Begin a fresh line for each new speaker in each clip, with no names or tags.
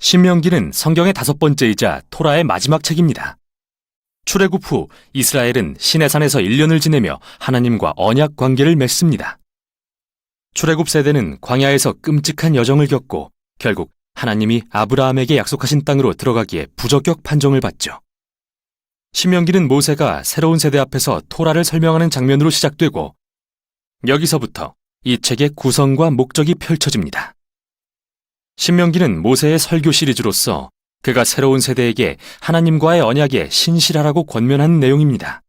신명기는 성경의 5번째이자 토라의 마지막 책입니다. 출애굽 후 이스라엘은 시내산에서 1년을 지내며 하나님과 언약 관계를 맺습니다. 출애굽 세대는 광야에서 끔찍한 여정을 겪고 결국 하나님이 아브라함에게 약속하신 땅으로 들어가기에 부적격 판정을 받죠. 신명기는 모세가 새로운 세대 앞에서 토라를 설명하는 장면으로 시작되고 여기서부터 이 책의 구성과 목적이 펼쳐집니다. 신명기는 모세의 설교 시리즈로서 그가 새로운 세대에게 하나님과의 언약에 신실하라고 권면하는 내용입니다.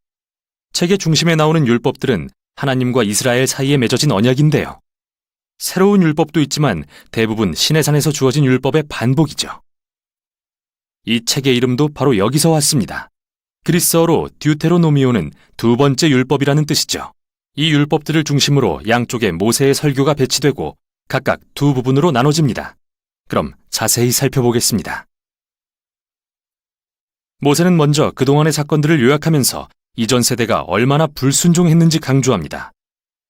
책의 중심에 나오는 율법들은 하나님과 이스라엘 사이에 맺어진 언약인데요. 새로운 율법도 있지만 대부분 시내산에서 주어진 율법의 반복이죠. 이 책의 이름도 바로 여기서 왔습니다. 그리스어로 듀테로노미오는 두 번째 율법이라는 뜻이죠. 이 율법들을 중심으로 양쪽에 모세의 설교가 배치되고 각각 두 부분으로 나눠집니다. 그럼 자세히 살펴보겠습니다. 모세는 먼저 그동안의 사건들을 요약하면서 이전 세대가 얼마나 불순종했는지 강조합니다.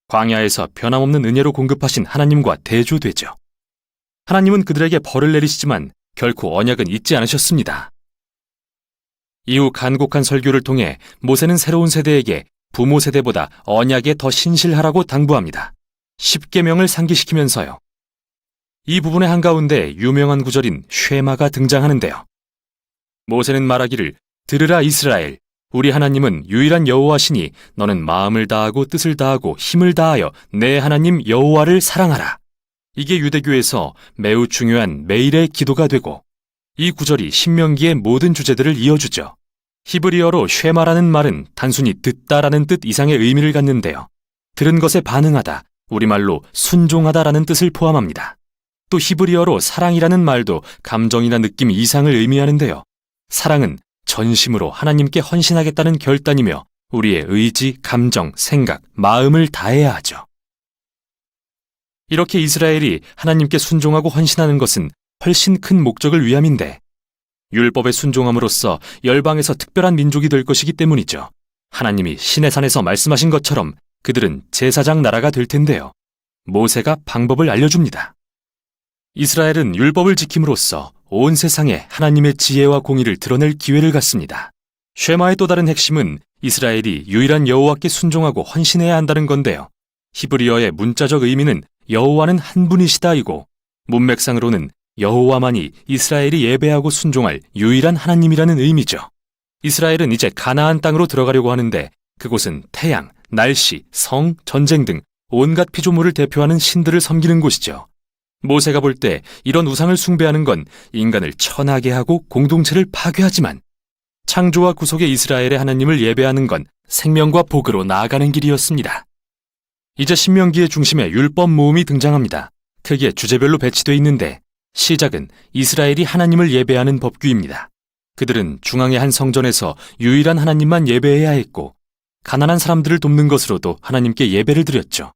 광야에서 변함없는 은혜로 공급하신 하나님과 대조되죠. 하나님은 그들에게 벌을 내리시지만 결코 언약은 잊지 않으셨습니다. 이후 간곡한 설교를 통해 모세는 새로운 세대에게 부모 세대보다 언약에 더 신실하라고 당부합니다. 10계명을 상기시키면서요. 이 부분의 한가운데 유명한 구절인 쉐마가 등장하는데요. 모세는 말하기를 들으라 이스라엘, 우리 하나님은 유일한 여호와시니 너는 마음을 다하고 뜻을 다하고 힘을 다하여 내 하나님 여호와를 사랑하라. 이게 유대교에서 매우 중요한 매일의 기도가 되고 이 구절이 신명기의 모든 주제들을 이어주죠. 히브리어로 쉐마라는 말은 단순히 듣다라는 뜻 이상의 의미를 갖는데요. 들은 것에 반응하다, 우리말로 순종하다라는 뜻을 포함합니다. 또 히브리어로 사랑이라는 말도 감정이나 느낌 이상을 의미하는데요. 사랑은 전심으로 하나님께 헌신하겠다는 결단이며 우리의 의지, 감정, 생각, 마음을 다해야 하죠. 이렇게 이스라엘이 하나님께 순종하고 헌신하는 것은 훨씬 큰 목적을 위함인데 율법에 순종함으로써 열방에서 특별한 민족이 될 것이기 때문이죠. 하나님이 시내산에서 말씀하신 것처럼 그들은 제사장 나라가 될 텐데요. 모세가 방법을 알려줍니다. 이스라엘은 율법을 지킴으로써 온 세상에 하나님의 지혜와 공의를 드러낼 기회를 갖습니다. 쉐마의 또 다른 핵심은 이스라엘이 유일한 여호와께 순종하고 헌신해야 한다는 건데요. 히브리어의 문자적 의미는 여호와는 한 분이시다이고 문맥상으로는 여호와만이 이스라엘이 예배하고 순종할 유일한 하나님이라는 의미죠. 이스라엘은 이제 가나안 땅으로 들어가려고 하는데 그곳은 태양, 날씨, 성, 전쟁 등 온갖 피조물을 대표하는 신들을 섬기는 곳이죠. 모세가 볼 때 이런 우상을 숭배하는 건 인간을 천하게 하고 공동체를 파괴하지만 창조와 구속의 이스라엘의 하나님을 예배하는 건 생명과 복으로 나아가는 길이었습니다. 이제 신명기의 중심에 율법 모음이 등장합니다. 크게 주제별로 배치되어 있는데 시작은 이스라엘이 하나님을 예배하는 법규입니다. 그들은 중앙의 한 성전에서 유일한 하나님만 예배해야 했고 가난한 사람들을 돕는 것으로도 하나님께 예배를 드렸죠.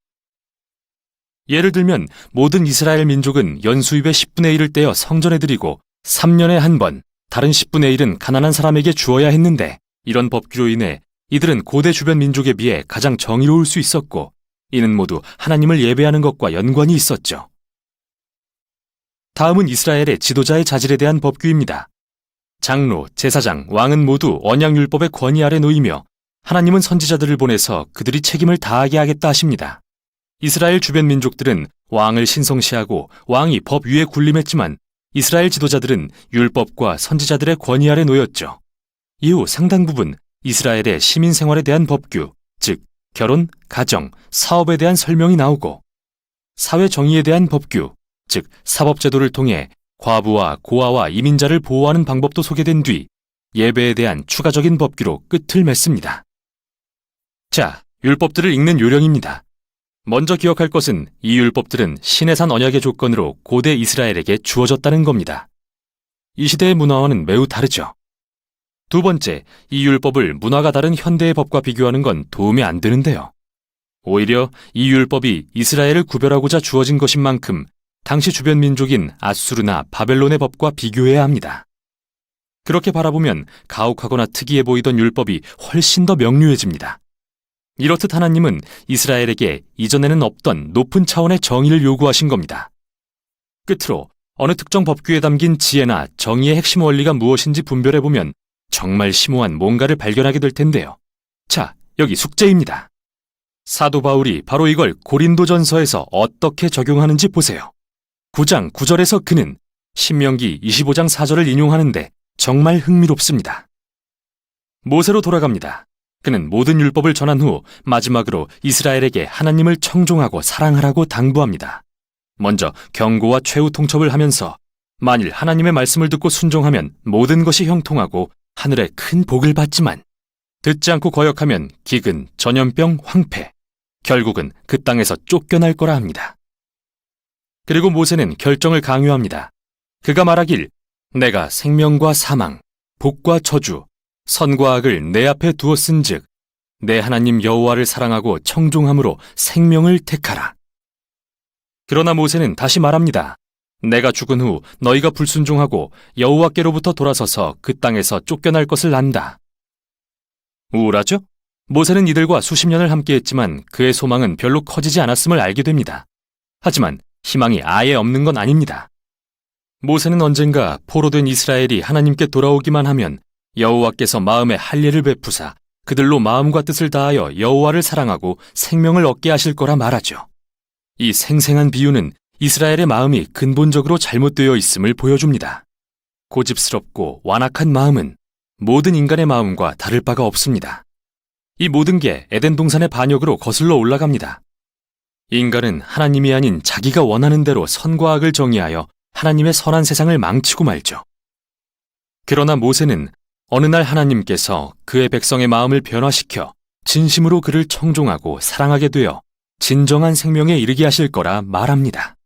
예를 들면 모든 이스라엘 민족은 연수입의 10분의 1을 떼어 성전에 드리고 3년에 한 번 다른 10분의 1은 가난한 사람에게 주어야 했는데 이런 법규로 인해 이들은 고대 주변 민족에 비해 가장 정의로울 수 있었고 이는 모두 하나님을 예배하는 것과 연관이 있었죠. 다음은 이스라엘의 지도자의 자질에 대한 법규입니다. 장로, 제사장, 왕은 모두 언약율법의 권위 아래 놓이며 하나님은 선지자들을 보내서 그들이 책임을 다하게 하겠다 하십니다. 이스라엘 주변 민족들은 왕을 신성시하고 왕이 법 위에 군림했지만 이스라엘 지도자들은 율법과 선지자들의 권위 아래 놓였죠. 이후 상당 부분 이스라엘의 시민 생활에 대한 법규, 즉 결혼, 가정, 사업에 대한 설명이 나오고 사회 정의에 대한 법규, 즉 사법제도를 통해 과부와 고아와 이민자를 보호하는 방법도 소개된 뒤 예배에 대한 추가적인 법규로 끝을 맺습니다. 자, 율법들을 읽는 요령입니다. 먼저 기억할 것은 이 율법들은 시내산 언약의 조건으로 고대 이스라엘에게 주어졌다는 겁니다. 이 시대의 문화와는 매우 다르죠. 두 번째, 이 율법을 문화가 다른 현대의 법과 비교하는 건 도움이 안 되는데요. 오히려 이 율법이 이스라엘을 구별하고자 주어진 것인 만큼 당시 주변 민족인 아수르나 바벨론의 법과 비교해야 합니다. 그렇게 바라보면 가혹하거나 특이해 보이던 율법이 훨씬 더 명료해집니다. 이렇듯 하나님은 이스라엘에게 이전에는 없던 높은 차원의 정의를 요구하신 겁니다. 끝으로 어느 특정 법규에 담긴 지혜나 정의의 핵심 원리가 무엇인지 분별해보면 정말 심오한 뭔가를 발견하게 될 텐데요. 자, 여기 숙제입니다. 사도 바울이 바로 이걸 고린도전서에서 어떻게 적용하는지 보세요. 9장 9절에서 그는 신명기 25장 4절을 인용하는데 정말 흥미롭습니다. 모세로 돌아갑니다. 그는 모든 율법을 전한 후 마지막으로 이스라엘에게 하나님을 청종하고 사랑하라고 당부합니다. 먼저 경고와 최후 통첩을 하면서 만일 하나님의 말씀을 듣고 순종하면 모든 것이 형통하고 하늘에 큰 복을 받지만 듣지 않고 거역하면 기근, 전염병, 황폐, 결국은 그 땅에서 쫓겨날 거라 합니다. 그리고 모세는 결정을 강요합니다. 그가 말하길 내가 생명과 사망, 복과 저주, 선과 악을 내 앞에 두었은즉 내 하나님 여호와를 사랑하고 청종함으로 생명을 택하라. 그러나 모세는 다시 말합니다. 내가 죽은 후 너희가 불순종하고 여호와께로부터 돌아서서 그 땅에서 쫓겨날 것을 안다. 우울하죠? 모세는 이들과 수십 년을 함께했지만 그의 소망은 별로 커지지 않았음을 알게 됩니다. 하지만 희망이 아예 없는 건 아닙니다. 모세는 언젠가 포로된 이스라엘이 하나님께 돌아오기만 하면 여호와께서 마음에 할례를 베푸사 그들로 마음과 뜻을 다하여 여호와를 사랑하고 생명을 얻게 하실 거라 말하죠. 이 생생한 비유는 이스라엘의 마음이 근본적으로 잘못되어 있음을 보여줍니다. 고집스럽고 완악한 마음은 모든 인간의 마음과 다를 바가 없습니다. 이 모든 게 에덴 동산의 반역으로 거슬러 올라갑니다. 인간은 하나님이 아닌 자기가 원하는 대로 선과 악을 정의하여 하나님의 선한 세상을 망치고 말죠. 그러나 모세는 어느 날 하나님께서 그의 백성의 마음을 변화시켜 진심으로 그를 청종하고 사랑하게 되어 진정한 생명에 이르게 하실 거라 말합니다.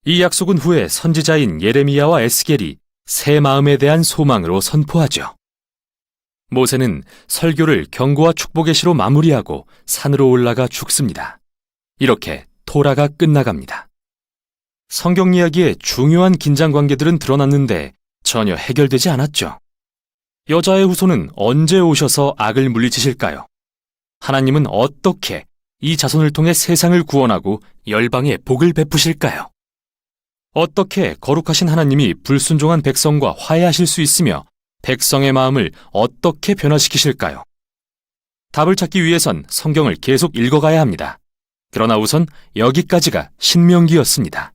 이 약속은 후에 선지자인 예레미야와 에스겔이 새 마음에 대한 소망으로 선포하죠. 모세는 설교를 경고와 축복의 시로 마무리하고 산으로 올라가 죽습니다. 이렇게 토라가 끝나갑니다. 성경 이야기의 중요한 긴장 관계들은 드러났는데 전혀 해결되지 않았죠. 여자의 후손은 언제 오셔서 악을 물리치실까요? 하나님은 어떻게 이 자손을 통해 세상을 구원하고 열방에 복을 베푸실까요? 어떻게 거룩하신 하나님이 불순종한 백성과 화해하실 수 있으며 백성의 마음을 어떻게 변화시키실까요? 답을 찾기 위해선 성경을 계속 읽어가야 합니다. 그러나 우선 여기까지가 신명기였습니다.